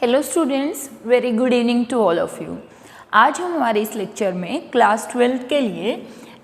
Hello students, very good evening to all of you. आज हम हमारे इस लेक्चर में क्लास 12 के लिए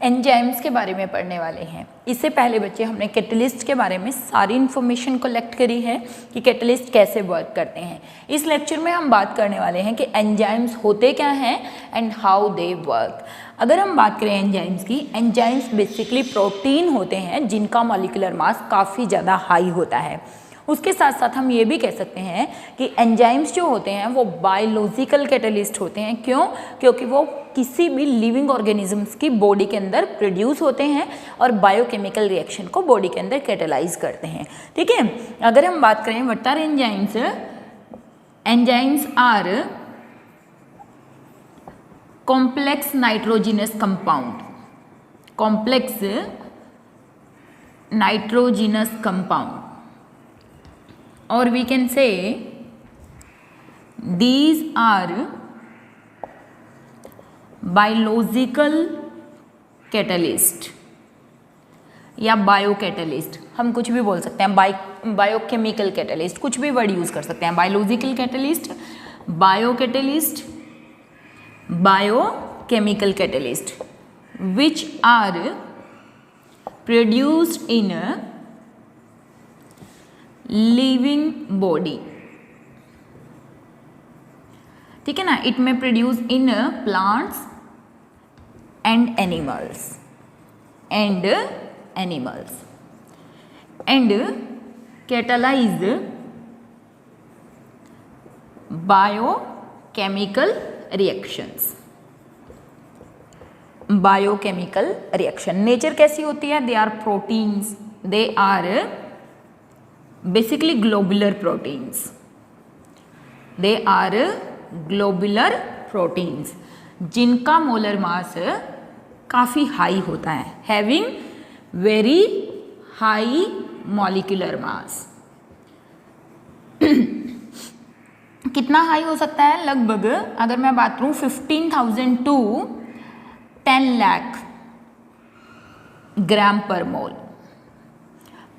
एंजाइम्स के बारे में पढ़ने वाले हैं। इससे पहले बच्चे हमने कैटलिस्ट के बारे में सारी इन्फॉर्मेशन कलेक्ट करी है कि कैटलिस्ट कैसे वर्क करते हैं। इस लेक्चर में हम बात करने वाले हैं कि एंजाइम्स होते क्या हैं एंड हाउ दे वर्क। अगर हम बात करें एंजाइम्स की, एंजाइम्स बेसिकली प्रोटीन होते हैं जिनका मॉलिक्यूलर मास काफ़ी ज़्यादा हाई होता है। उसके साथ साथ हम ये भी कह सकते हैं कि एंजाइम्स जो होते हैं वो बायोलॉजिकल कैटलिस्ट होते हैं। क्यों? क्योंकि वो किसी भी लिविंग ऑर्गेनिजम्स की बॉडी के अंदर प्रोड्यूस होते हैं और बायोकेमिकल रिएक्शन को बॉडी के अंदर कैटलाइज करते हैं। ठीक है, अगर हम बात करें what are enzymes, enzymes are complex nitrogenous compound, complex nitrogenous compound, or we can say these are biological catalyst या बायोकैटलिस्ट, हम कुछ भी बोल सकते हैं, बायोकेमिकल कैटलिस्ट, कुछ भी वर्ड यूज कर सकते हैं। Biological catalyst, biocatalyst, biochemical catalyst which are produced in a living body. ठीक है ना, it may produce in plants and animals and catalyse biochemical reactions. Biochemical reaction nature कैसी होती है? They are proteins, they are basically globular proteins, they are globular proteins जिनका molar mass काफ़ी high होता है, having very high molecular mass. कितना high हो सकता है? लगभग अगर मैं बात करूँ 15,000 टू 10 लाख ग्राम पर मोल,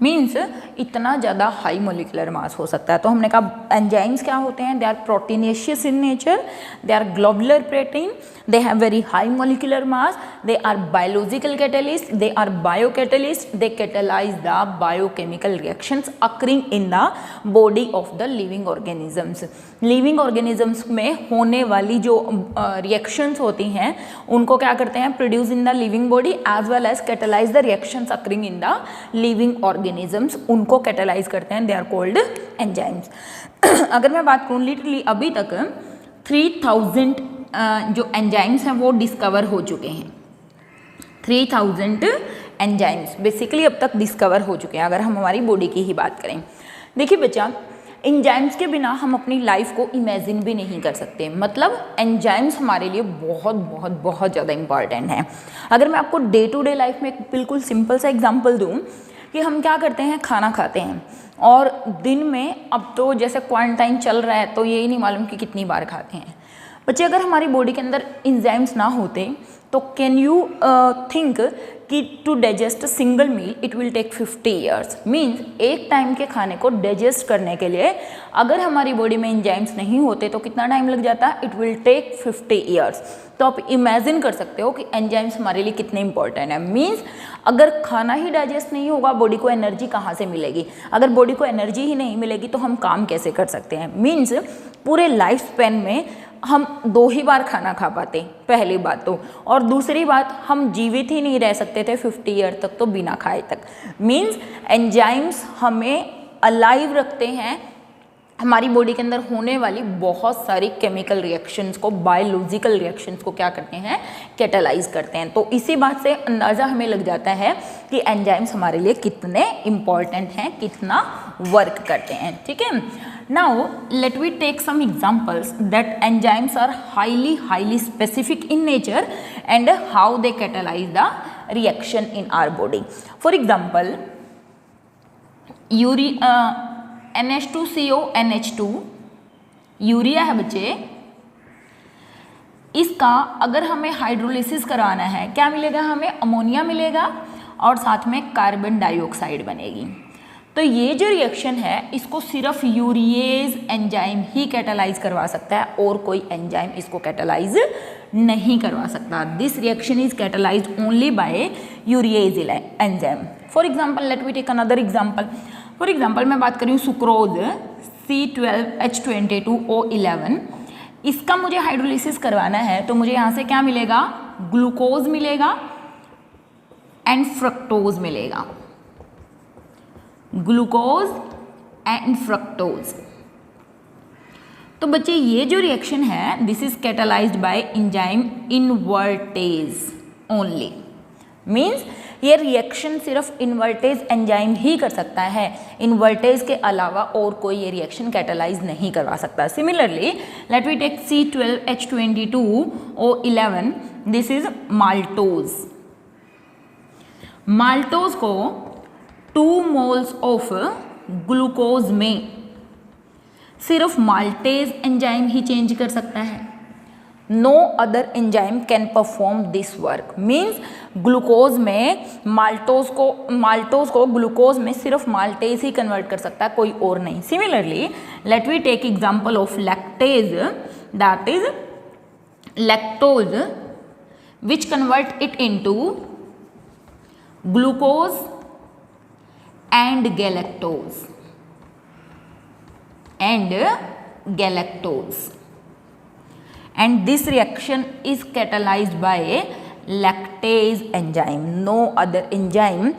मीन्स इतना ज़्यादा हाई मोलिकुलर मास हो सकता है। तो हमने कहा एंजाइम्स क्या होते हैं? They are proteinaceous in nature, they are globular protein, they have very high molecular mass, they are biological catalyst, they are biocatalyst, they catalyse the biochemical reactions occurring in the body of the living organisms. Living organisms में होने वाली जो reactions होती हैं उनको क्या करते हैं? Produce in the living body as well as catalyse the reactions occurring in the living organisms, उनको कैटलाइज करते हैं। They are called enzymes. अगर मैं बात करूँ लिटरली अभी तक 3000 जो एंजाइम्स हैं वो डिस्कवर हो चुके हैं। 3000 एंजाइम्स बेसिकली अब तक डिस्कवर हो चुके हैं अगर हम हमारी बॉडी की ही बात करें। देखिए बच्चा, एंजाइम्स के बिना हम अपनी लाइफ को इमेजिन भी नहीं कर सकते। मतलब एंजाइम्स हमारे लिए बहुत बहुत बहुत ज़्यादा इंपॉर्टेंट है। अगर मैं आपको डे टू डे लाइफ में एक बिल्कुल सिंपल सा एग्जांपल दूं कि हम क्या करते हैं, खाना खाते हैं और दिन में, अब तो जैसे क्वारंटाइन चल रहा है तो ये ही नहीं मालूम कि कितनी बार खाते हैं। बच्चे, अगर हमारी बॉडी के अंदर एंजाइम्स ना होते तो कैन यू थिंक कि to digest a single meal it will take 50 years. Means एक टाइम के खाने को डाइजेस्ट करने के लिए अगर हमारी बॉडी में एंजाइम्स नहीं होते तो कितना टाइम लग जाता? It will take 50 years. तो आप इमेजिन कर सकते हो कि एंजाइम्स हमारे लिए कितने इंपॉर्टेंट है। मीन्स अगर खाना ही डाइजेस्ट नहीं होगा, बॉडी को एनर्जी कहाँ से मिलेगी? अगर बॉडी को एनर्जी ही नहीं मिलेगी तो हम काम कैसे कर सकते हैं? मीन्स पूरे लाइफ स्पैन में हम 2 ही बार खाना खा पाते, पहली बात तो, और दूसरी बात हम जीवित ही नहीं रह सकते थे 50 ईयर तक तो बिना खाए तक। मीन्स एंजाइम्स हमें अलाइव रखते हैं, हमारी बॉडी के अंदर होने वाली बहुत सारी केमिकल रिएक्शंस को, बायोलॉजिकल रिएक्शंस को क्या करते हैं? कैटलाइज करते हैं। तो इसी बात से अंदाज़ा हमें लग जाता है कि एंजाइम्स हमारे लिए कितने इम्पॉर्टेंट हैं, कितना वर्क करते हैं। ठीक है, now let we take some examples that enzymes are highly specific in nature and how they catalyse the reaction in our body. For example NH2CO NH2 urea है बच्चे, इसका अगर हमें हाइड्रोलिसिस कराना है क्या मिलेगा? हमें अमोनिया मिलेगा और साथ में कार्बन डाइऑक्साइड बनेगी। तो ये जो रिएक्शन है इसको सिर्फ यूरिएज एंजाइम ही कैटालाइज करवा सकता है और कोई एंजाइम इसको कैटालाइज नहीं करवा सकता। This reaction is catalysed only by urease enzyme. For example let me take another example. For example मैं बात कर रही हूँ सुक्रोज C12H22O11, इसका मुझे हाइड्रोलिसिस करवाना है तो मुझे यहाँ से क्या मिलेगा, ग्लूकोज मिलेगा एंड फ्रक्टोज मिलेगा, ग्लूकोज एंड फ्रक्टोज। तो बच्चे ये जो रिएक्शन है this is catalysed bye enzyme invertase only, means ये रिएक्शन सिर्फ इनवर्टेज एंजाइम ही कर सकता है, इनवर्टेज के अलावा और कोई ये रिएक्शन कैटालाइज नहीं करवा सकता। Similarly let we take C12H22O11, this is maltose. Maltose को 2 मोल्स ऑफ ग्लूकोज में सिर्फ माल्टेज एंजाइम ही चेंज कर सकता है, no other enzyme can perform this work, means glucose में माल्टोज को ग्लूकोज में सिर्फ माल्टेज ही कन्वर्ट कर सकता है, कोई और नहीं। Similarly let we take example of lactase, that is lactose which convert it into glucose and galactose and this reaction is catalyzed by lactase enzyme. No other enzyme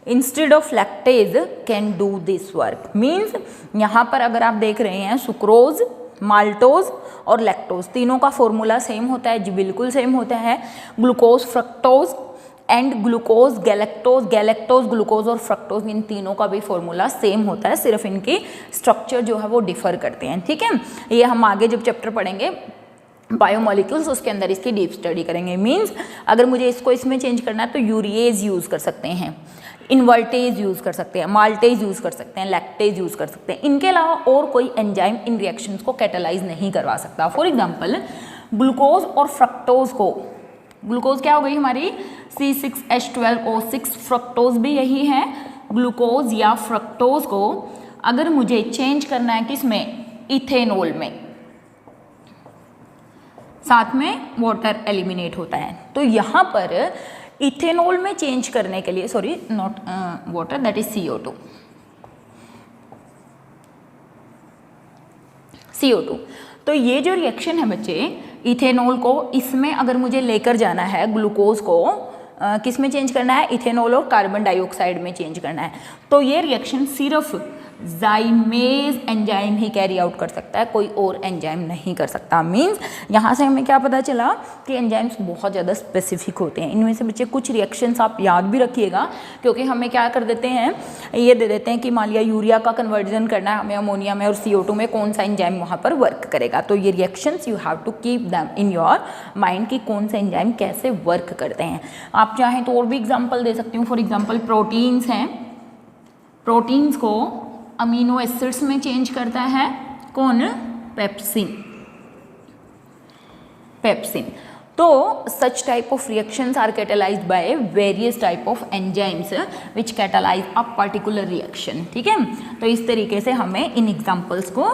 instead of lactase can do this work. Means यहाँ पर अगर आप देख रहे हैं sucrose, maltose और lactose तीनों का फॉर्मूला सेम होता है जी, बिल्कुल सेम होता है। Glucose fructose and glucose galactose glucose और फ्रक्टोज, इन तीनों का भी फॉर्मूला सेम होता है, सिर्फ इनकी स्ट्रक्चर जो है वो डिफर करते हैं। ठीक है, ये हम आगे जब चैप्टर पढ़ेंगे बायोमोलिक्यूल्स उसके अंदर इसकी डीप स्टडी करेंगे। मींस अगर मुझे इसको इसमें चेंज करना है तो यूरिएज यूज़ कर सकते हैं, इन्वर्टेज यूज़ कर सकते हैं, माल्टेज यूज़ कर सकते हैं, लैक्टेज यूज़ कर सकते हैं। इनके अलावा और कोई एंजाइम इन रिएक्शंस को कैटालाइज नहीं करवा सकता। फॉर एग्जांपल ग्लूकोज और फ्रक्टोज को, ग्लूकोज क्या हो गई हमारी C6H12O6, फ्रक्टोज भी यही है। ग्लूकोज या फ्रक्टोज को अगर मुझे चेंज करना है किसमें, इथेनॉल में, साथ में वाटर एलिमिनेट होता है, तो यहाँ पर इथेनॉल में चेंज करने के लिए, sorry not water, that is CO2। तो ये जो रिएक्शन है बच्चे, इथेनॉल को इसमें अगर मुझे लेकर जाना है, ग्लूकोज को किस में चेंज करना है, इथेनॉल और कार्बन डाइऑक्साइड में चेंज करना है, तो ये रिएक्शन सिर्फ जाइमेज एंजाइम ही कैरी आउट कर सकता है, कोई और एंजाइम नहीं कर सकता। मींस यहाँ से हमें क्या पता चला कि एंजाइम्स बहुत ज़्यादा स्पेसिफिक होते हैं। इनमें से बच्चे कुछ रिएक्शंस आप याद भी रखिएगा, क्योंकि हमें क्या कर देते हैं, ये दे देते हैं कि मान लिया यूरिया का कन्वर्जन करना है हमें अमोनिया में और CO2 में, कौन सा एंजाइम वहाँ पर वर्क करेगा। तो ये reactions you have to keep them in your mind कि कौन से एंजाइम कैसे वर्क करते हैं। आप चाहें तो और भी एग्जाम्पल दे सकती हूँ। फॉर एग्जाम्पल प्रोटीन्स हैं, प्रोटीन्स को अमीनो एसिड्स में चेंज करता है कौन, पेप्सिन। तो such type of reactions are catalysed by various type of enzymes which catalyse a particular reaction. ठीक है, तो इस तरीके से हमें इन एग्जांपल्स को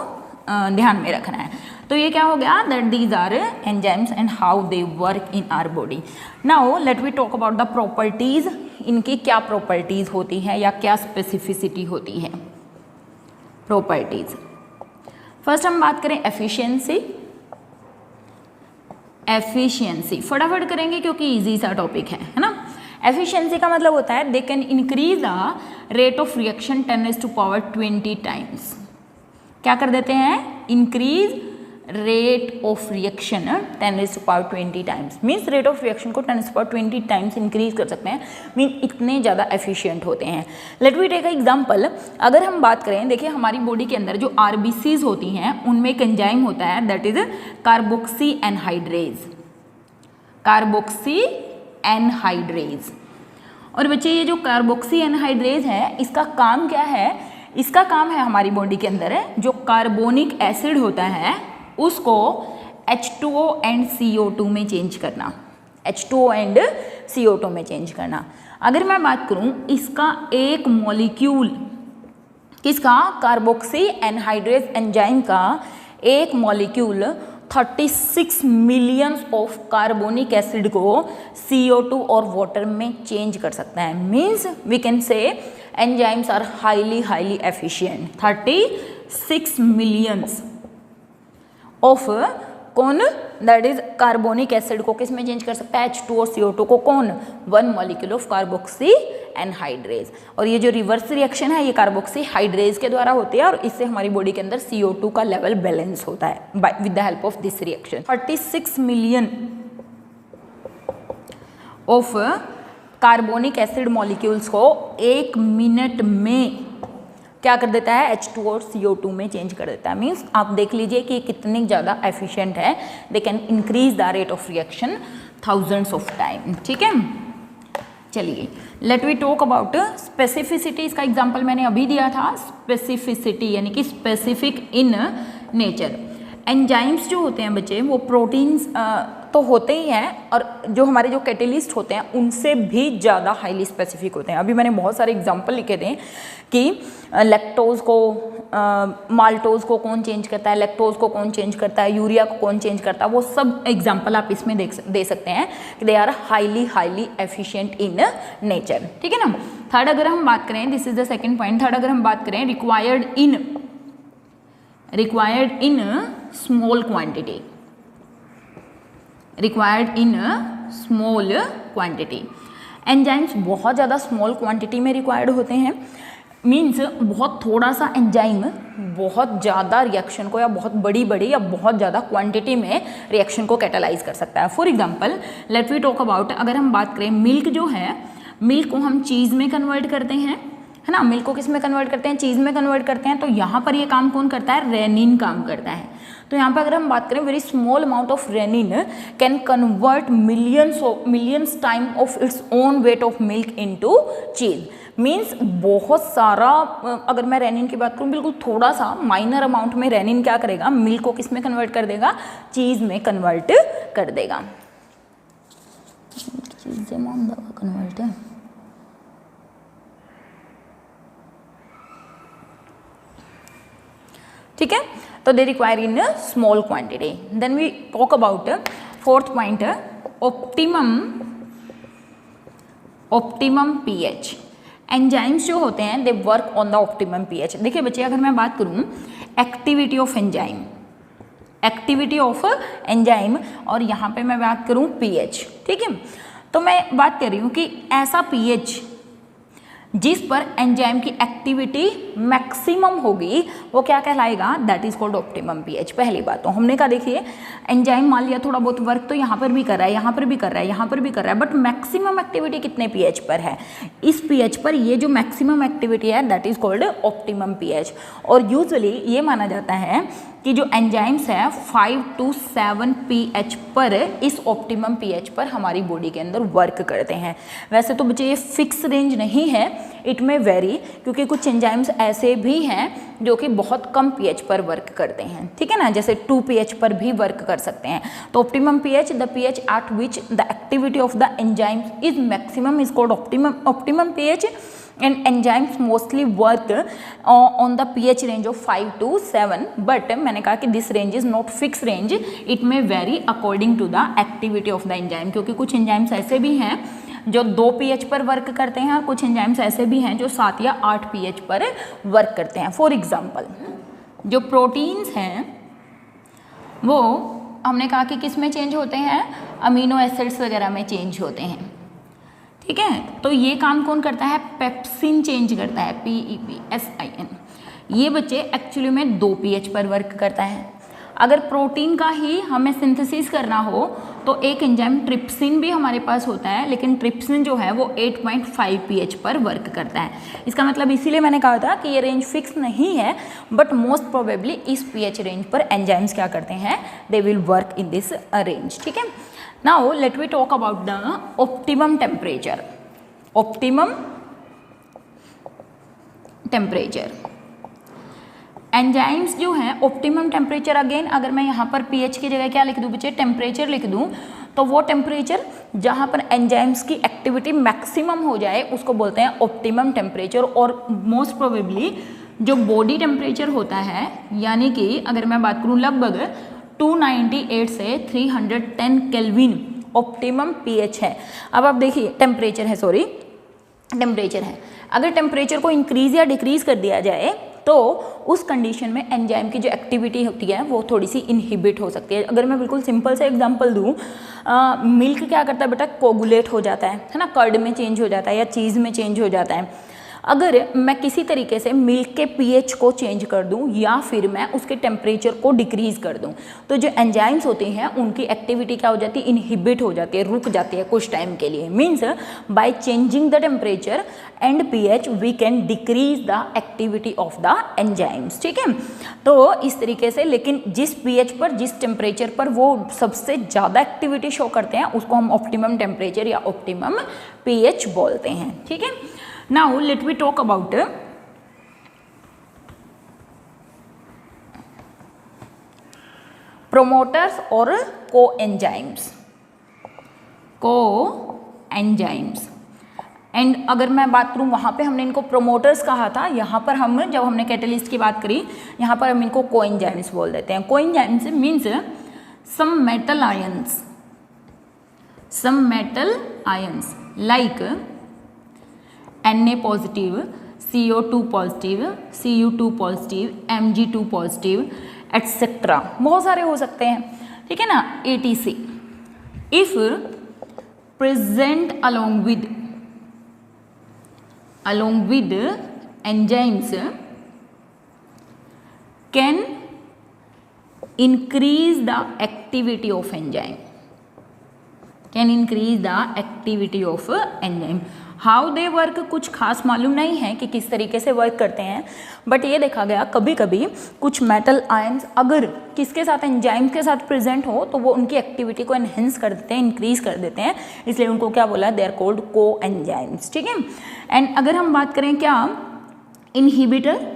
ध्यान में रखना है। तो ये क्या हो गया, that these are enzymes and how they work in our body. Now let we talk about the properties, इनकी क्या प्रॉपर्टीज होती हैं या क्या स्पेसिफिसिटी होती है। प्रॉपर्टीज, फर्स्ट हम बात करें एफिशिएंसी। एफिशिएंसी फटाफट करेंगे क्योंकि इजी सा टॉपिक है ना। एफिशिएंसी का मतलब होता है they can increase the rate of reaction 10⁻20 times. क्या कर देते हैं, increase rate of reaction 10⁻20 times, means rate of reaction को 10⁻20 टाइम्स इंक्रीज कर सकते हैं, मीन इतने ज़्यादा एफिशिएंट होते हैं। Let we take a example, अगर हम बात करें, देखिए हमारी बॉडी के अंदर जो RBCs होती हैं उनमें एक एंजाइम होता है दैट इज कार्बोक्सी एनहाइड्रेज। और बच्चे ये जो कार्बोक्सी एनहाइड्रेज है इसका काम क्या है, इसका काम है हमारी बॉडी के अंदर जो कार्बोनिक एसिड होता है उसको H2O एंड CO2 में चेंज करना, H2O एंड CO2 में चेंज करना। अगर मैं बात करूं, इसका एक मॉलिक्यूल किसका, कार्बोक्सी एनहाइड्रेज एंजाइम का एक molecule 36 millions of carbonic acid को CO2 और वाटर में चेंज कर सकता है। Means we can say enzymes are highly efficient. 36 millions of कौन, दैट इज कार्बोनिक एसिड को किस में चेंज कर सकता है, H2 और CO2 को, कौन, 1 मॉलिक्यूल ऑफ कार्बोक्सी एनहाइड्रेज। और ये जो रिवर्स रिएक्शन है ये कार्बोक्सी हाइड्रेज के द्वारा होती है और इससे हमारी बॉडी के अंदर CO2 का लेवल बैलेंस होता है with the help of this reaction. 36 million of carbonic acid molecules को 1 मिनट में क्या कर देता है, H2 और CO2 में चेंज कर देता है। मीन्स आप देख लीजिए कि कितनी ज़्यादा एफिशिएंट है। They can increase the rate of reaction thousands of time. ठीक है, चलिए let we talk about specificity. इसका एग्जांपल मैंने अभी दिया था, स्पेसिफिसिटी यानी कि स्पेसिफिक इन नेचर। एंजाइम्स जो होते हैं बच्चे वो प्रोटीन्स तो होते ही हैं और जो हमारे जो कैटेलिस्ट होते हैं उनसे भी ज़्यादा हाईली स्पेसिफिक होते हैं। अभी मैंने बहुत सारे एग्जांपल लिखे थे कि लैक्टोज को माल्टोज को कौन चेंज करता है, लैक्टोज को कौन चेंज करता है, यूरिया को कौन चेंज करता है, वो सब एग्जांपल आप इसमें दे सकते हैं कि they are highly efficient in nature. ठीक है ना। थर्ड अगर हम बात करें, this is the second point, third अगर हम बात करें required in small quantity, required in small quantity. Enzymes बहुत ज़्यादा स्मॉल क्वांटिटी में रिक्वायर्ड होते हैं। मीन्स बहुत थोड़ा सा एंजाइम बहुत ज़्यादा रिएक्शन को या बहुत बड़ी या बहुत ज़्यादा क्वांटिटी में रिएक्शन को कैटालाइज कर सकता है। For example let we talk about, अगर हम बात करें मिल्क जो है, मिल्क को हम चीज़ में कन्वर्ट करते हैं, है ना। मिल्क को किस में कन्वर्ट करते हैं, चीज़ में कन्वर्ट करते हैं। तो यहाँ पर ये काम कौन करता है, रेनिन काम करता है। तो यहाँ पर अगर हम बात करें very small amount of rennin can convert millions time of its own weight of milk into cheese. Means बहुत सारा, अगर मैं रेनिन की बात करूँ बिल्कुल थोड़ा सा माइनर अमाउंट में रेनिन क्या करेगा, मिल्क को किस में कन्वर्ट कर देगा, चीज़ में कन्वर्ट कर देगा। कन्वर्ट है ठीक है। तो they require in small quantity. Then we talk about fourth point, optimum pH. Enzymes जो होते हैं they work on the optimum pH. देखिए बच्चे, अगर मैं बात करूं एक्टिविटी ऑफ एंजाइम और यहाँ पे मैं बात करूं पीएच, ठीक है। तो मैं बात कर रही हूँ कि ऐसा पीएच जिस पर एंजाइम की एक्टिविटी मैक्सिमम होगी वो क्या कहलाएगा, that is called optimum pH. पहली बात तो हमने कहा, देखिए एंजाइम मान लिया थोड़ा बहुत वर्क तो यहाँ पर भी कर रहा है, यहाँ पर भी कर रहा है, यहाँ पर भी कर रहा है, बट मैक्सिमम एक्टिविटी कितने पीएच पर है, इस पीएच पर ये जो मैक्सिमम एक्टिविटी है that is called optimum pH. और यूजुअली ये माना जाता है कि जो एंजाइम्स है 5 to 7 pH पर, इस ऑप्टिमम pH पर हमारी बॉडी के अंदर वर्क करते हैं। वैसे तो बच्चे ये फिक्स रेंज नहीं है, इट में वेरी, क्योंकि कुछ एंजाइम्स ऐसे भी हैं जो कि बहुत कम pH पर वर्क करते हैं, ठीक है ना, जैसे 2 pH पर भी वर्क कर सकते हैं। तो optimum pH, the pH eight which the activity of the enzyme is maximum is called optimum pH। and enzymes mostly work on the pH range of 5 to 7, but मैंने कहा कि this range is not fixed range, it may vary according to the activity of the enzyme, क्योंकि कुछ enzymes ऐसे भी हैं जो 2 pH पर वर्क करते हैं और कुछ एंजाइम्स ऐसे भी हैं जो 7 या 8 pH पर वर्क करते हैं। फॉर एग्जाम्पल जो प्रोटीन्स हैं वो हमने कहा कि किस में चेंज होते हैं, अमीनो एसिड्स वगैरह में चेंज होते हैं, ठीक है। तो ये काम कौन करता है, पेप्सिन चेंज करता है, PEPSIN। ये बच्चे एक्चुअली में 2 pH पर वर्क करता है। अगर प्रोटीन का ही हमें सिंथेसिस करना हो तो एक एंजाइम ट्रिप्सिन भी हमारे पास होता है, लेकिन ट्रिप्सिन जो है वो 8.5 pH पर वर्क करता है। इसका मतलब इसीलिए मैंने कहा था कि ये रेंज फिक्स नहीं है, बट मोस्ट प्रोबेबली इस pH रेंज पर एंजाइम्स क्या करते हैं, they will work in this range, ठीक है। Now let we talk about the optimum temperature. Optimum temperature. Enzymes जो हैं ऑप्टिमम टेम्परेचर, अगेन अगर मैं यहाँ पर pH की जगह क्या लिख दूँ बच्चे, टेम्परेचर लिख दूँ, तो वो टेम्परेचर जहाँ पर एंजाइम्स की एक्टिविटी मैक्सिमम हो जाए उसको बोलते हैं ऑप्टिमम टेम्परेचर। और मोस्ट प्रोबेबली जो बॉडी टेम्परेचर होता है, यानी कि अगर मैं बात करूँ लगभग 298 से 310 केल्विन ऑप्टिमम पीएच है। अब आप देखिए टेम्परेचर है, अगर टेम्परेचर को इंक्रीज या डिक्रीज कर दिया जाए तो उस कंडीशन में एंजाइम की जो एक्टिविटी होती है वो थोड़ी सी इनहिबिट हो सकती है। अगर मैं बिल्कुल सिंपल से एग्जांपल दूँ, मिल्क क्या करता है बेटा, कोगुलेट हो जाता है ना, कर्ड में चेंज हो जाता है या चीज़ में चेंज हो जाता है। अगर मैं किसी तरीके से मिल्क के पीएच को चेंज कर दूं या फिर मैं उसके टेम्परेचर को डिक्रीज कर दूं, तो जो एंजाइम्स होते हैं उनकी एक्टिविटी क्या हो जाती है, इनहिबिट हो जाती है, रुक जाती है कुछ टाइम के लिए। Means by changing the temperature and pH we can decrease the activity of the enzymes. ठीक है, तो इस तरीके से, लेकिन जिस पीएच पर, जिस टेम्परेचर पर वो सबसे ज़्यादा एक्टिविटी शो करते हैं उसको हम ऑप्टिमम टेम्परेचर या ऑप्टिमम पीएच बोलते हैं। ठीक है, now let me talk about promoters और coenzymes एंड अगर मैं बात करूँ वहाँ पे हमने इनको प्रोमोटर्स कहा था, यहाँ पर हम जब हमने कैटलिस्ट की बात करी यहाँ पर हम इनको कोएंजाइम्स बोल देते हैं। Coenzymes means some metal ions like Na positive, CO2 positive, Cu2 positive, Mg2 positive etcetera, बहुत सारे हो सकते हैं। ठीक है ना, etc if present along with enzymes can increase the activity of enzyme। How they work कुछ खास मालूम नहीं है कि किस तरीके से वर्क करते हैं, बट ये देखा गया कभी कभी कुछ मेटल आयंस अगर किसके साथ, एंजाइम के साथ प्रेजेंट हो तो वो उनकी एक्टिविटी को एनहेंस कर देते हैं, इंक्रीज कर देते हैं, इसलिए उनको क्या बोला, दे आर कोल्ड को एंजाइम्स। ठीक है, एंड अगर हम बात करें क्या, इनहिबिटर,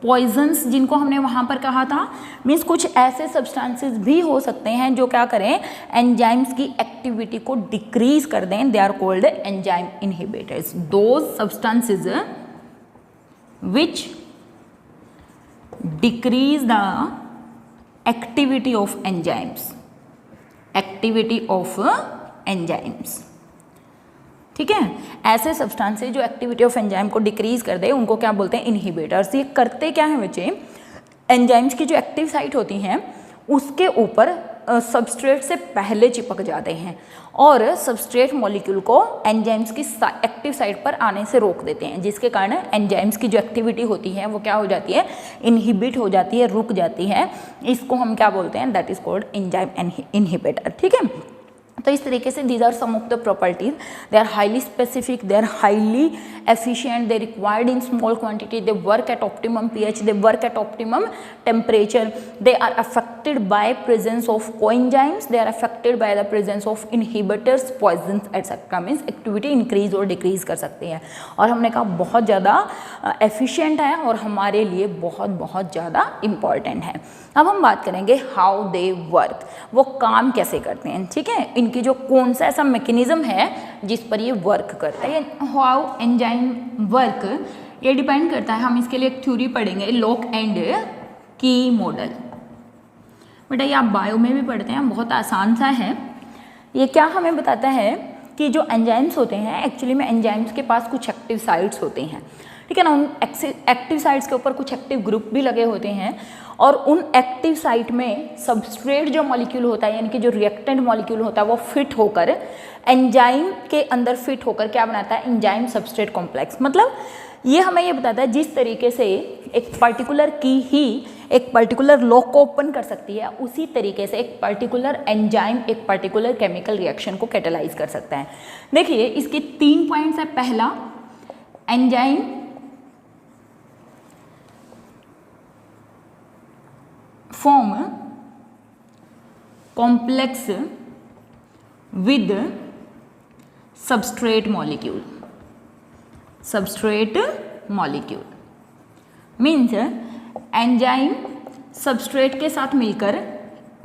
पॉइजन्स जिनको हमने वहाँ पर कहा था, मीन्स कुछ ऐसे सब्सटेंसेस भी हो सकते हैं जो क्या करें, एंजाइम्स की एक्टिविटी को डिक्रीज कर दें, they are called enzyme inhibitors. Those substances which decrease the activity of enzymes. ठीक है, ऐसे सब्सटेंसेस जो एक्टिविटी ऑफ एंजाइम को डिक्रीज कर दे उनको क्या बोलते हैं, इनहिबिटर्स। ये करते क्या है बच्चे, एंजाइम्स की जो एक्टिव साइट होती हैं उसके ऊपर सबस्ट्रेट से पहले चिपक जाते हैं और सबस्ट्रेट मॉलिक्यूल को एंजाइम्स की एक्टिव साइट पर आने से रोक देते हैं, जिसके कारण एंजाइम्स की जो एक्टिविटी होती है वो क्या हो जाती है, इनहिबिट हो जाती है, रुक जाती है। इसको हम क्या बोलते हैं, that is called enzyme inhibitor. ठीक है, तो इस तरीके से these are some of the properties, they are highly specific, they are highly efficient, they required in small quantity, they work at optimum pH, they work at optimum temperature, they are affected by presence of coenzymes, they are affected by the presence of inhibitors, poisons etcetera. Means activity increase और decrease कर सकती है, और हमने कहा बहुत ज़्यादा efficient है और हमारे लिए बहुत बहुत ज़्यादा इम्पॉर्टेंट है। अब हम बात करेंगे हाउ दे वर्क, वो काम कैसे करते हैं। ठीक है, इनकी जो कौन सा ऐसा मैकेनिज्म है जिस पर ये वर्क करता है, हाउ एंजाइम वर्क, ये डिपेंड करता है। हम इसके लिए एक थ्योरी पढ़ेंगे, लॉक एंड की मॉडल। बेटा ये आप बायो में भी पढ़ते हैं, बहुत आसान सा है। ये क्या हमें बताता है कि जो एंजाइम्स होते हैं, एक्चुअली में एंजाइम्स के पास कुछ एक्टिव साइट्स होते हैं। ठीक है ना, उन एक्टिव साइट्स के ऊपर कुछ एक्टिव ग्रुप भी लगे होते हैं, और उन एक्टिव साइट में सबस्ट्रेट जो मॉलिक्यूल होता है, यानी कि जो रिएक्टेंट मॉलिक्यूल होता है, वो फिट होकर एंजाइम के अंदर फिट होकर क्या बनाता है, एंजाइम सबस्ट्रेट कॉम्प्लेक्स। मतलब ये हमें ये बताता है जिस तरीके से एक पर्टिकुलर की ही एक पर्टिकुलर लॉक को ओपन कर सकती है, उसी तरीके से एक पर्टिकुलर एंजाइम एक पर्टिकुलर केमिकल रिएक्शन को कैटेलाइज कर सकता है। देखिए इसके 3 पॉइंट्स है। पहला, enzyme form complex with substrate molecule means enzyme substrate के साथ मिलकर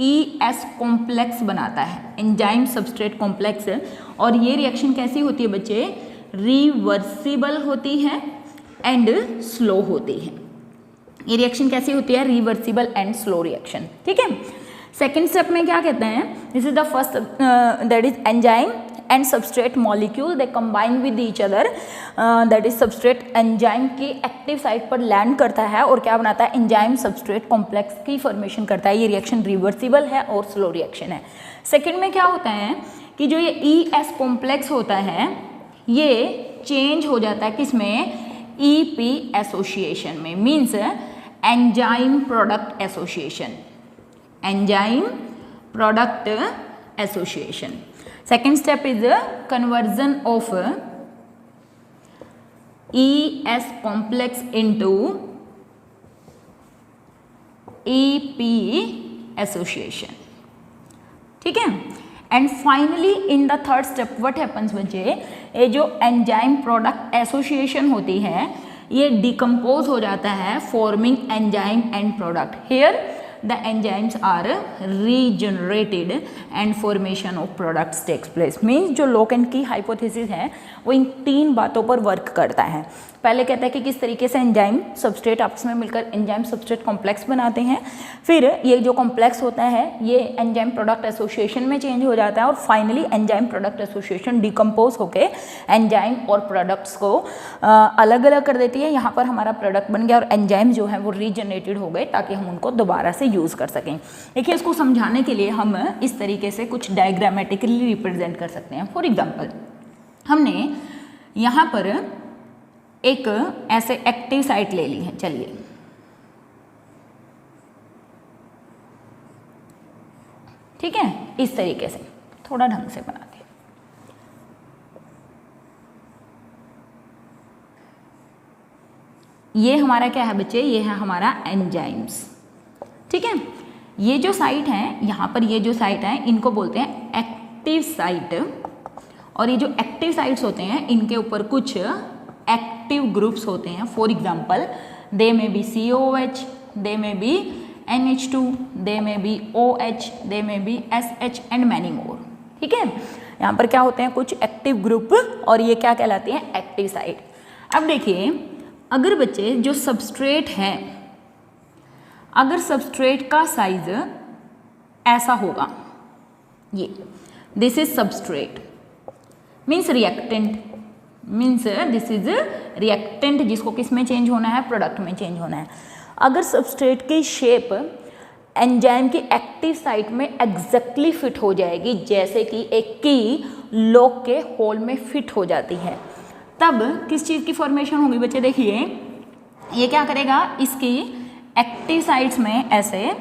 ES कॉम्प्लेक्स बनाता है, एंजाइम सबस्ट्रेट कॉम्प्लेक्स। और ये रिएक्शन कैसी होती है बच्चे, रिवर्सिबल होती है एंड स्लो होती है। ये रिएक्शन कैसी होती है? Reversible and slow reaction. ठीक है, सेकेंड स्टेप में क्या कहते हैं? This is the first, that is enzyme and substrate molecule they combine with each other, that is substrate enzyme की एक्टिव साइट पर लैंड करता है और क्या बनाता है? एंजाइम सबस्ट्रेट कॉम्प्लेक्स की फॉर्मेशन करता है। ये रिएक्शन रिवर्सिबल है और स्लो रिएक्शन है। सेकेंड में क्या होता है कि जो ये ES कॉम्प्लेक्स होता है ये चेंज हो जाता है किसमें? EP एसोसिएशन में, means enzyme product association, enzyme product association. Second step is the conversion of ES complex into EP association. ठीक है, and finally in the third step what happens बच्चे? ये जो एंजाइम प्रोडक्ट एसोसिएशन होती है ये decompose हो जाता है forming enzyme and product. Here the enzymes are regenerated and formation of products takes place। Means जो लोकेंट की हाइपोथेसिस है वो इन तीन बातों पर वर्क करता है। पहले कहता है कि किस तरीके से एंजाइम सबस्ट्रेट आपस में मिलकर एंजाइम सबस्ट्रेट कॉम्प्लेक्स बनाते हैं, फिर ये जो कॉम्प्लेक्स होता है ये एंजाइम प्रोडक्ट एसोसिएशन में चेंज हो जाता है और finally enzyme product association decompose होकर एंजाइम और प्रोडक्ट्स को अलग अलग कर देती है। यहाँ पर हमारा प्रोडक्ट बन गया और एंजाइम जो है वो रीजनरेटेड हो गए ताकि हम उनको दोबारा से यूज़ कर सकें। देखिए, इसको समझाने के लिए हम इस तरीके से कुछ डायग्रामेटिकली रिप्रेजेंट कर सकते हैं। फॉर एग्जांपल, हमने यहाँ पर एक ऐसे एक्टिव साइट ले ली है, चलिए ठीक है, इस तरीके से थोड़ा ढंग से बना के। ये हमारा क्या है बच्चे? ये है हमारा एंजाइम्स। ठीक है, ये जो साइट है यहाँ पर, ये जो साइट है इनको बोलते हैं एक्टिव साइट, और ये जो एक्टिव साइट्स होते हैं इनके ऊपर कुछ एक्टिव ग्रुप्स होते हैं। For example, they may B COH, they may B NH2, they may B OH, they may be SH and many more. ठीक है, यहाँ पर क्या होते हैं? कुछ एक्टिव ग्रुप, और ये क्या कहलाती है? Active site. अब देखिए, अगर बच्चे जो सबस्ट्रेट है, अगर सबस्ट्रेट का साइज ऐसा होगा, ये this is substrate means reactant, means this is reactant जिसको किस में चेंज होना है? प्रोडक्ट में चेंज होना है। अगर सबस्ट्रेट की शेप एंजाइम की एक्टिव साइट में एग्जैक्टली फिट हो जाएगी, जैसे कि एक की लॉक के होल में फिट हो जाती है, तब किस चीज़ की फॉर्मेशन होगी बच्चे? देखिए, ये क्या करेगा? इसकी एक्टिव साइट्स में ऐसे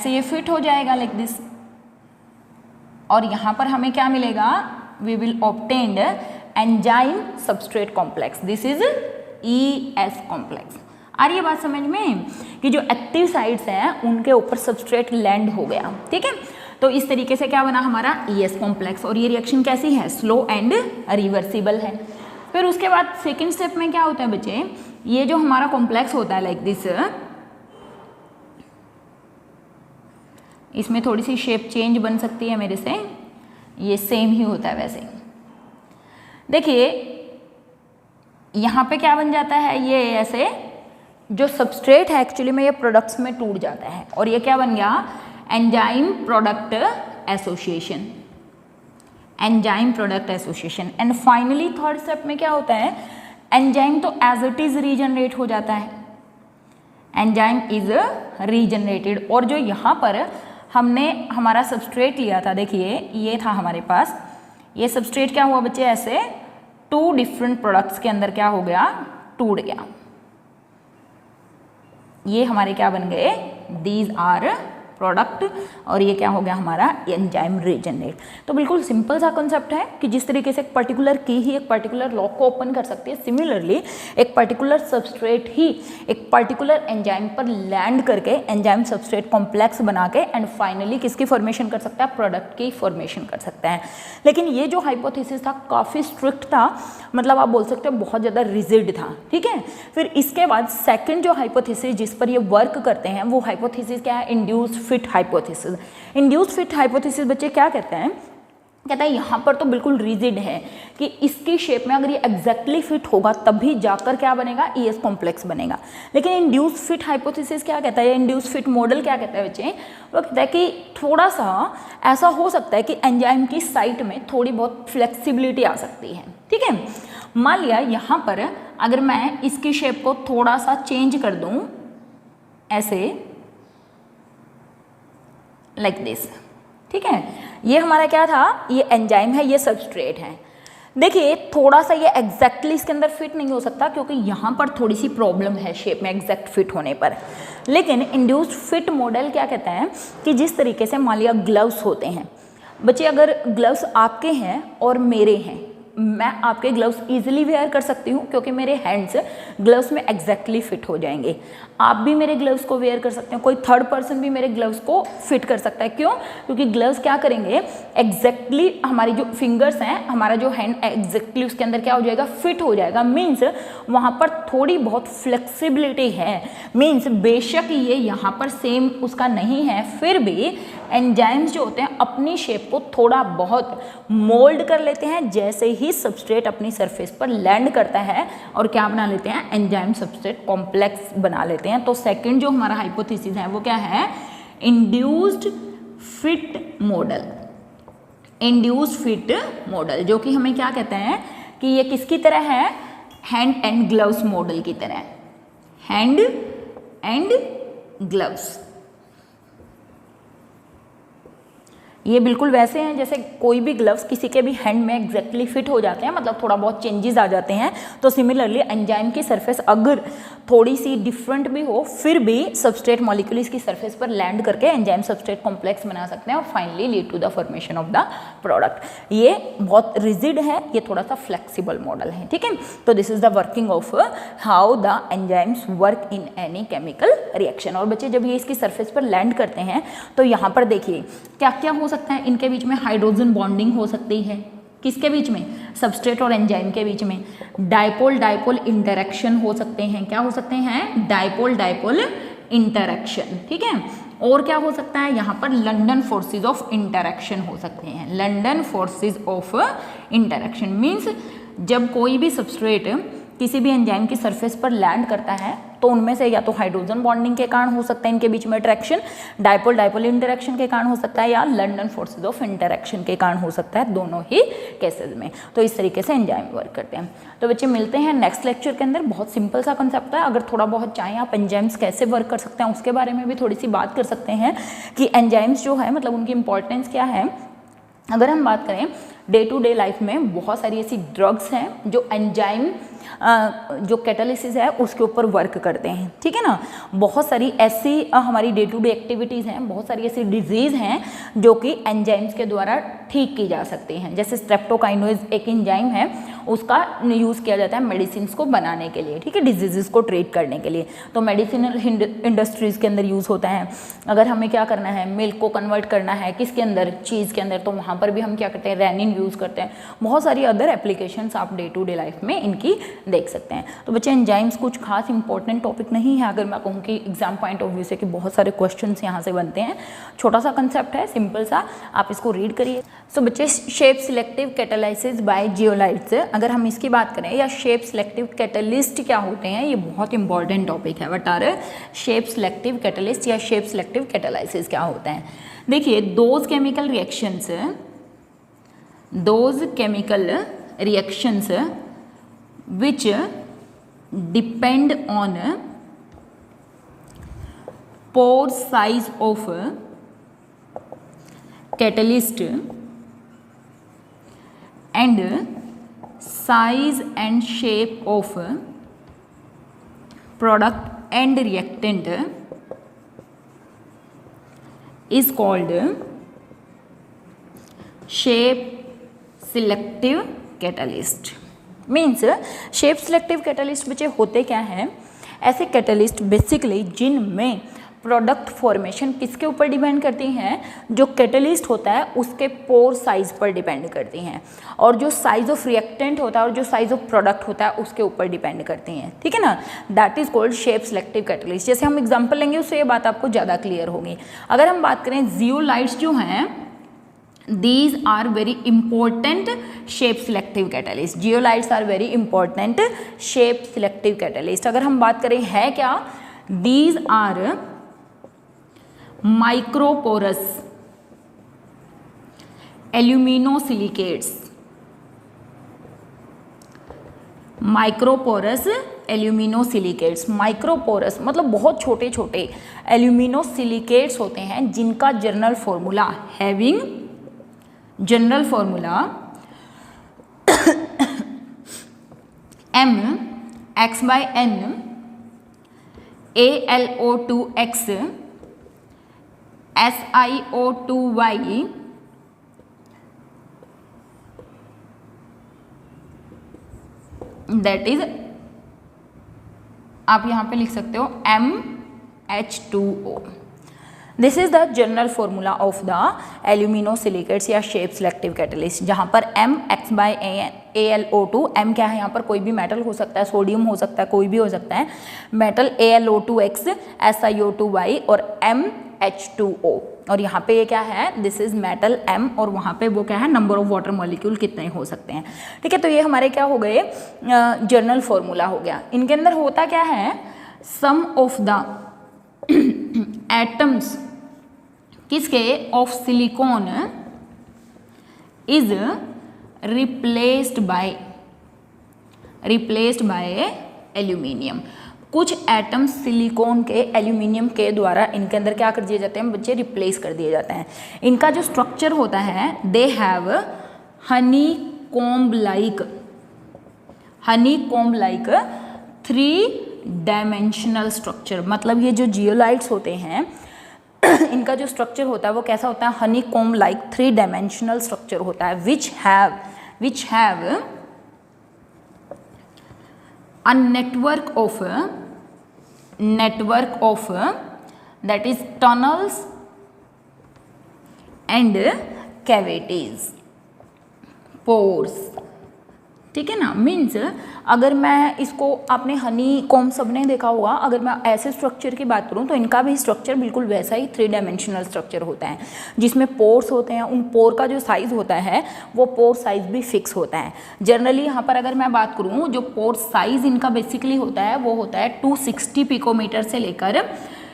ये फिट हो जाएगा लाइक दिस, और यहाँ पर हमें क्या मिलेगा? We will obtain enzyme substrate complex, this is ES complex. आ रही है बात समझ में कि जो एक्टिव साइट्स हैं उनके ऊपर सबस्ट्रेट लैंड हो गया। ठीक है, तो इस तरीके से क्या बना हमारा? ES complex. और ये रिएक्शन कैसी है? स्लो एंड रिवर्सिबल है। फिर उसके बाद सेकेंड स्टेप में क्या होता है बच्चे? ये जो हमारा कॉम्प्लेक्स होता है लाइक दिस, इसमें थोड़ी सी शेप चेंज बन सकती है मेरे से, ये सेम ही होता है वैसे। देखिए, यहाँ पे क्या बन जाता है? ये ऐसे जो सबस्ट्रेट है एक्चुअली में ये प्रोडक्ट्स में टूट जाता है, और ये क्या बन गया? Enzyme product association, enzyme product association. And finally third step में क्या होता है? एंजाइम तो एज इट इज रीजनरेट हो जाता है, एंजाइम इज रीजनरेटेड। और जो यहाँ पर हमने हमारा सबस्ट्रेट लिया था, देखिए ये था हमारे पास, ये सबस्ट्रेट क्या हुआ बच्चे? ऐसे टू डिफरेंट प्रोडक्ट्स के अंदर क्या हो गया? टूट गया। ये हमारे क्या बन गए? दीज आर प्रोडक्ट, और ये क्या हो गया हमारा? Enzyme regenerate. तो बिल्कुल सिंपल सा कॉन्सेप्ट है कि जिस तरीके से एक पर्टिकुलर की ही एक पर्टिकुलर लॉक को ओपन कर सकती है, सिमिलरली एक पर्टिकुलर सबस्ट्रेट ही एक पर्टिकुलर एंजाइम पर लैंड करके एंजाइम सबस्ट्रेट कॉम्प्लेक्स बना के एंड फाइनली किसकी फॉर्मेशन कर सकता है? प्रोडक्ट की फॉर्मेशन कर सकता है। लेकिन ये जो हाइपोथेसिस था काफ़ी स्ट्रिक्ट था, मतलब आप बोल सकते हो बहुत ज़्यादा रिजिड था। ठीक है, फिर इसके बाद सेकेंड जो हाइपोथेसिस जिस पर ये वर्क करते हैं वो हाइपोथेसिस क्या है? Induced fit hypothesis. Induced fit hypothesis बच्चे क्या कहते हैं कहता है यहाँ पर तो बिल्कुल रिजिड है कि इसकी शेप में अगर ये एग्जैक्टली फिट होगा तभी जाकर क्या बनेगा, ईएस कॉम्प्लेक्स बनेगा। लेकिन इंड्यूस फिट हाइपोथेसिस क्या कहता है, इंड्यूस फिट मॉडल क्या कहता है बच्चे, वो कहता है कि थोड़ा सा ऐसा हो सकता है कि एंजाइम की साइट में थोड़ी बहुत फ्लेक्सिबिलिटी आ सकती है। ठीक है, मान लिया यहाँ पर अगर मैं इसकी शेप को थोड़ा सा चेंज कर दूँ ऐसे, लाइक दिस। ठीक है, ये हमारा क्या था, ये एंजाइम है, ये सबस्ट्रेट है। देखिए थोड़ा सा ये एग्जैक्टली इसके अंदर फिट नहीं हो सकता क्योंकि यहाँ पर थोड़ी सी प्रॉब्लम है शेप में एग्जैक्ट फिट होने पर। लेकिन इंड्यूस्ड फिट मॉडल क्या कहता है कि जिस तरीके से मान लिया ग्लव्स होते हैं बच्चे, अगर ग्लव्स आपके हैं और मेरे हैं, मैं आपके ग्लव्स इजीली वेयर कर सकती हूँ क्योंकि मेरे हैंड्स ग्लव्स में एग्जैक्टली फिट हो जाएंगे। आप भी मेरे ग्लव्स को वेयर कर सकते हैं, कोई थर्ड पर्सन भी मेरे ग्लव्स को फिट कर सकता है। क्यों? क्योंकि ग्लव्स क्या करेंगे, एग्जैक्टली हमारी जो फिंगर्स हैं, हमारा जो हैंड एग्जैक्टली उसके अंदर क्या हो जाएगा, फिट हो जाएगा। मीन्स वहाँ पर थोड़ी बहुत फ्लेक्सिबिलिटी है। मीन्स बेशक ये यहाँ पर सेम उसका नहीं है, फिर भी एंजाइम्स जो होते हैं अपनी शेप को थोड़ा बहुत मोल्ड कर लेते हैं जैसे ही सबस्ट्रेट अपनी सरफेस पर लैंड करता है, और क्या बना लेते हैं, एंजाइम सबस्ट्रेट कॉम्प्लेक्स बना लेते हैं। तो सेकंड जो हमारा हाइपोथेसिस है वो क्या है, induced fit model. Induced fit model जो कि हमें क्या कहते हैं कि ये किसकी तरह है, हैंड एंड ग्लव्स मॉडल की तरह। हैंड एंड ग्लव्स ये बिल्कुल वैसे हैं जैसे कोई भी ग्लव्स किसी के भी हैंड में एग्जैक्टली फिट हो जाते हैं, मतलब थोड़ा बहुत चेंजेस आ जाते हैं। तो सिमिलरली एंजाइम की सरफेस अगर थोड़ी सी डिफरेंट भी हो फिर भी सबस्ट्रेट मॉलिक्यूल इसकी सरफेस पर लैंड करके एंजाइम सबस्ट्रेट कॉम्प्लेक्स बना सकते हैं और finally lead to the formation of the product. ये बहुत रिजिड है, ये थोड़ा सा फ्लेक्सिबल मॉडल है। ठीक है, तो this is the working of how the enzymes work in any chemical reaction. और बच्चे जब ये इसकी सरफेस पर लैंड करते हैं तो यहाँ पर देखिए क्या क्या हो सकता है, इनके बीच में हाइड्रोजन बॉन्डिंग हो सकती है। किसके बीच में, सबस्ट्रेट और एंजाइम के बीच में। डाइपोल डाइपोल इंटरेक्शन हो सकते हैं। क्या हो सकते हैं, डाइपोल डाइपोल इंटरेक्शन। ठीक है, और क्या हो सकता है, यहाँ पर लंडन फोर्सेस ऑफ इंटरेक्शन हो सकते हैं। London forces of interaction means जब कोई भी सबस्ट्रेट किसी भी एंजाइम की सरफेस पर लैंड करता है तो उनमें से या तो हाइड्रोजन बॉन्डिंग के कारण हो सकता है इनके बीच में अट्रैक्शन, डाइपोल डाइपोल इंटरेक्शन के कारण हो सकता है, या लंडन फोर्सेस ऑफ इंटरेक्शन के कारण हो सकता है, दोनों ही केसेस में। तो इस तरीके से एंजाइम वर्क करते हैं। तो बच्चे मिलते हैं नेक्स्ट लेक्चर के अंदर। बहुत सिंपल सा कंसेप्ट है, अगर थोड़ा बहुत चाहें आप एंजाइम्स कैसे वर्क कर सकते हैं उसके बारे में भी थोड़ी सी बात कर सकते हैं कि एंजाइम्स जो है मतलब उनकी इंपॉर्टेंस क्या है। अगर हम बात करें डे टू डे लाइफ में बहुत सारी ऐसी ड्रग्स हैं जो एंजाइम जो कैटालिसिस है उसके ऊपर वर्क करते हैं। ठीक है ना, बहुत सारी ऐसी हमारी डे टू डे एक्टिविटीज़ हैं, बहुत सारी ऐसी डिजीज़ हैं जो कि एंजाइम्स के द्वारा ठीक की जा सकती हैं। जैसे स्ट्रेप्टोकाइनोज एक एंजाइम है, उसका यूज़ किया जाता है मेडिसिन को बनाने के लिए। ठीक है, डिजीज़ को ट्रीट करने के लिए। तो मेडिसिनल इंडस्ट्रीज़ के अंदर यूज़ होता है। अगर हमें क्या करना है, मिल्क को कन्वर्ट करना है किसके अंदर, चीज़ के अंदर, तो वहाँ पर भी हम क्या करते हैं, रेनिन यूज़ करते हैं। बहुत सारी अदर एप्लीकेशंस आप डे टू डे लाइफ में इनकी देख सकते हैं। तो बच्चे एंजाइम्स कुछ खास इंपॉर्टेंट टॉपिक नहीं है, अगर मैं कहूँ कि एग्जाम पॉइंट ऑफ व्यू से कि बहुत सारे क्वेश्चंस यहाँ से बनते हैं। छोटा सा कंसेप्ट है, सिंपल सा, आप इसको रीड करिए। सो बच्चे shape selective catalysis by zeolites, अगर हम इसकी बात करें, या शेप सिलेक्टिव कैटलिस्ट क्या होते हैं, ये बहुत इंपॉर्टेंट टॉपिक है। But are shape selective catalyst या शेप सिलेक्टिव कैटालाइसिस क्या होता है। देखिए those chemical reactions which depend on pore size of catalyst and size and shape of product and reactant is called shape selective catalyst। Means shape selective catalyst बच्चे होते क्या हैं, ऐसे कैटलिस्ट बेसिकली जिनमें प्रोडक्ट फॉर्मेशन किसके ऊपर depend करती हैं, जो कैटलिस्ट होता है उसके पोर साइज पर डिपेंड करती हैं, और जो साइज ऑफ रिएक्टेंट होता है और जो साइज ऑफ प्रोडक्ट होता है उसके ऊपर डिपेंड करती हैं। ठीक है ना, that is called shape selective catalyst. जैसे हम एग्जांपल लेंगे उससे ये बात आपको ज़्यादा क्लियर होगी। अगर हम बात करें जियोलाइट्स जो हैं, These are very important shape selective catalyst. Zeolites are very important shape selective catalyst. अगर हम बात करें है क्या, these are microporous aluminosilicates. Microporous एल्यूमिनोसिलिकेट्स, microporous मतलब बहुत छोटे छोटे एल्यूमिनोसिलिकेट्स होते हैं जिनका general formula having general formula mx/n AlO2x SiO2y that is, आप यहाँ पे लिख सकते हो MH2O. This is the general formula of the एल्यूमिनोसिलिकेट्स या शेप सिलेक्टिव कैटलिस्ट, जहाँ पर MX/AlO2, M क्या है यहाँ पर, कोई भी मेटल हो सकता है, सोडियम हो सकता है, कोई भी हो सकता है मेटल, AlO2x SiO2y और MH2O. और यहाँ पे ये क्या है, दिस इज मेटल M और वहाँ पे वो क्या है, नंबर ऑफ वाटर मॉलिक्यूल कितने हो सकते हैं. ठीक है, तो ये हमारे क्या हो गए, जनरल फॉर्मूला हो गया. इनके अंदर होता क्या है, सम ऑफ द एटम्स किसके, of silicon is replaced by aluminium. कुछ एटम सिलिकॉन के एल्यूमिनियम के द्वारा इनके अंदर क्या कर दिए जाते हैं बच्चे, रिप्लेस कर दिए जाते हैं. इनका जो स्ट्रक्चर होता है, they have Honey comb like 3 dimensional structure. मतलब ये जो जियोलाइट्स होते हैं इनका जो स्ट्रक्चर होता है वो कैसा होता है, Honey comb like 3 dimensional structure होता है, which have a network of that is tunnels and cavities, pores. ठीक है ना, मीन्स अगर मैं इसको, आपने हनी कॉम्ब सबने देखा होगा, अगर मैं ऐसे स्ट्रक्चर की बात करूँ तो इनका भी स्ट्रक्चर बिल्कुल वैसा ही 3 डायमेंशनल स्ट्रक्चर होता है, जिसमें पोर्स होते हैं. उन पोर का जो साइज़ होता है वो पोर साइज़ भी फिक्स होता है. जनरली यहाँ पर अगर मैं बात करूँ, जो पोर साइज़ इनका बेसिकली होता है वो होता है 260 पिकोमीटर से लेकर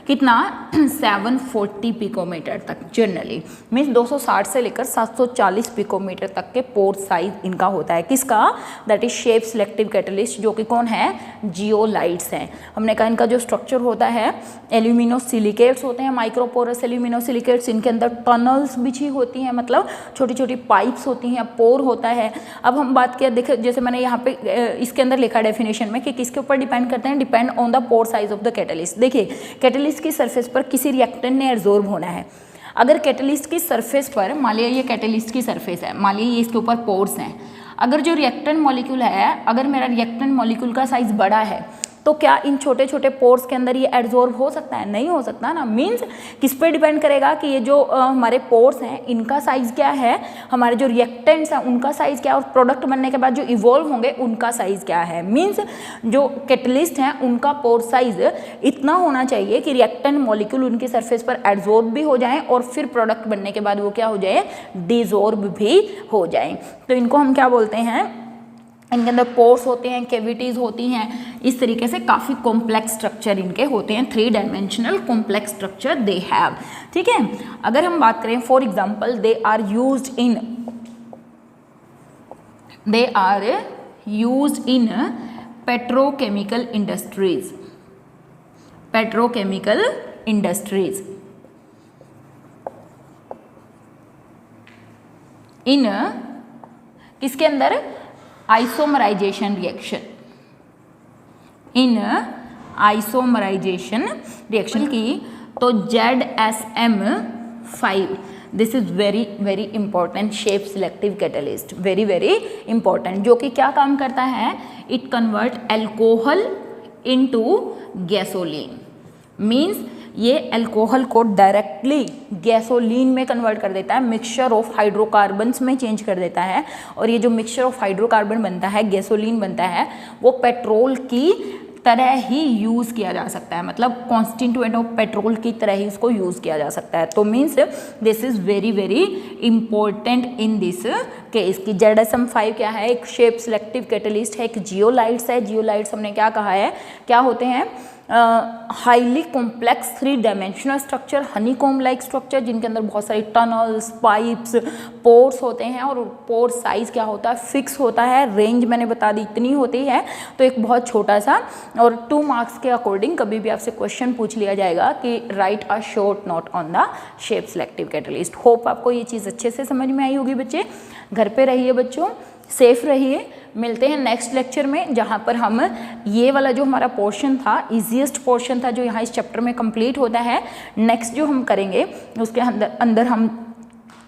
कितना 740 पिकोमीटर तक. जनरली मीन्स 260 से लेकर 740 पिकोमीटर तक के पोर साइज इनका होता है. किसका, that is shape selective catalyst, जो कि कौन है, जियोलाइट्स हैं. हमने कहा इनका जो स्ट्रक्चर होता है, एल्यूमिनोसिलिकेट्स होते हैं, माइक्रोपोरस एल्यूमिनोसिलिकेट्स. इनके अंदर टनल्स बिछी होती हैं, मतलब छोटी छोटी पाइप्स होती हैं, पोर होता है. अब हम बात किया, देखो जैसे मैंने यहाँ पे इसके अंदर लिखा डेफिनेशन में कि किसके ऊपर डिपेंड करते हैं, depend on the pore size of the catalyst. देखिए कैटलिस्ट की सरफेस पर किसी रिएक्टेंट ने एब्जॉर्ब होना है. अगर कैटलिस्ट की सरफेस पर, मान लिया ये कैटलिस्ट की सरफेस है, मान लिया ये इसके ऊपर पोर्स हैं, अगर जो रिएक्टेंट मॉलिक्यूल है, अगर मेरा रिएक्टेंट मॉलिक्यूल का साइज बड़ा है तो क्या इन छोटे छोटे पोर्स के अंदर ये एब्जॉर्ब हो सकता है, नहीं हो सकता ना. मीन्स किस पे डिपेंड करेगा कि ये जो हमारे पोर्स हैं इनका साइज़ क्या है, हमारे जो रिएक्टेंट्स हैं उनका साइज़ क्या है, और प्रोडक्ट बनने के बाद जो इवॉल्व होंगे उनका साइज़ क्या है. मीन्स जो कैटलिस्ट हैं उनका पोर साइज इतना होना चाहिए कि रिएक्टेंट मॉलिक्यूल उनकी सरफेस पर एब्जॉर्ब भी हो जाएँ और फिर प्रोडक्ट बनने के बाद वो क्या हो जाए, डिसॉर्ब भी हो जाए. तो इनको हम क्या बोलते हैं, इनके अंदर पोर्स होते हैं, कैविटीज़ होती हैं. इस तरीके से काफ़ी कॉम्प्लेक्स स्ट्रक्चर इनके होते हैं, 3 dimensional complex structure they have. ठीक है, अगर हम बात करें for example, they are used in petrochemical industries in किसके अंदर, आइसोमराइजेशन रिएक्शन की. तो ZSM5, this is very very important shape selective catalyst, very very important, जो कि क्या काम करता है, it convert alcohol into gasoline. Means ये अल्कोहल को डायरेक्टली गैसोलीन में कन्वर्ट कर देता है, मिक्सचर ऑफ हाइड्रोकार्बन्स में चेंज कर देता है. और ये जो मिक्सचर ऑफ हाइड्रोकार्बन बनता है, गैसोलीन बनता है, वो पेट्रोल की तरह ही यूज़ किया जा सकता है, मतलब कॉन्स्टिट्यूएंट ऑफ पेट्रोल की तरह ही उसको यूज़ किया जा सकता है। तो means this is very very important in this case की ZSM-5 क्या है, एक शेप सिलेक्टिव कैटलिस्ट है, एक जियोलाइट्स है। जियोलाइट्स हमने क्या कहा है, क्या होते हैं, highly complex 3 dimensional structure, honeycomb like structure, जिनके अंदर बहुत सारी टनल्स, पाइप्स, पोर्स होते हैं, और पोर साइज क्या होता है, फिक्स होता है। रेंज मैंने बता दी इतनी होती है, तो एक बहुत छोटा सा, और 2 मार्क्स के अकॉर्डिंग कभी भी आपसे क्वेश्चन पूछ लिया जाएगा कि right a short note on the shape selective catalyst. Hope आपको ये चीज़ अच्छे से समझ में आई होगी बच्चे। घर पे रहिए बच्चों, सेफ रहिए। मिलते हैं नेक्स्ट लेक्चर में, जहाँ पर हम ये वाला जो हमारा पोर्शन था, इजीएस्ट पोर्शन था, जो यहाँ इस चैप्टर में कंप्लीट होता है। नेक्स्ट जो हम करेंगे उसके अंदर हम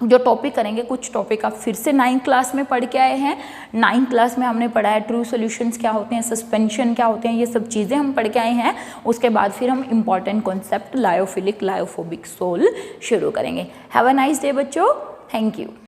जो टॉपिक करेंगे, कुछ टॉपिक आप फिर से 9th क्लास में पढ़ के आए हैं। 9th क्लास में हमने पढ़ा है ट्रू सॉल्यूशंस क्या होते हैं, सस्पेंशन क्या होते हैं, ये सब चीज़ें हम पढ़ के आए हैं। उसके बाद फिर हम important concept lyophilic lyophobic sol शुरू करेंगे। हैव अ नाइस डे बच्चों, थैंक यू।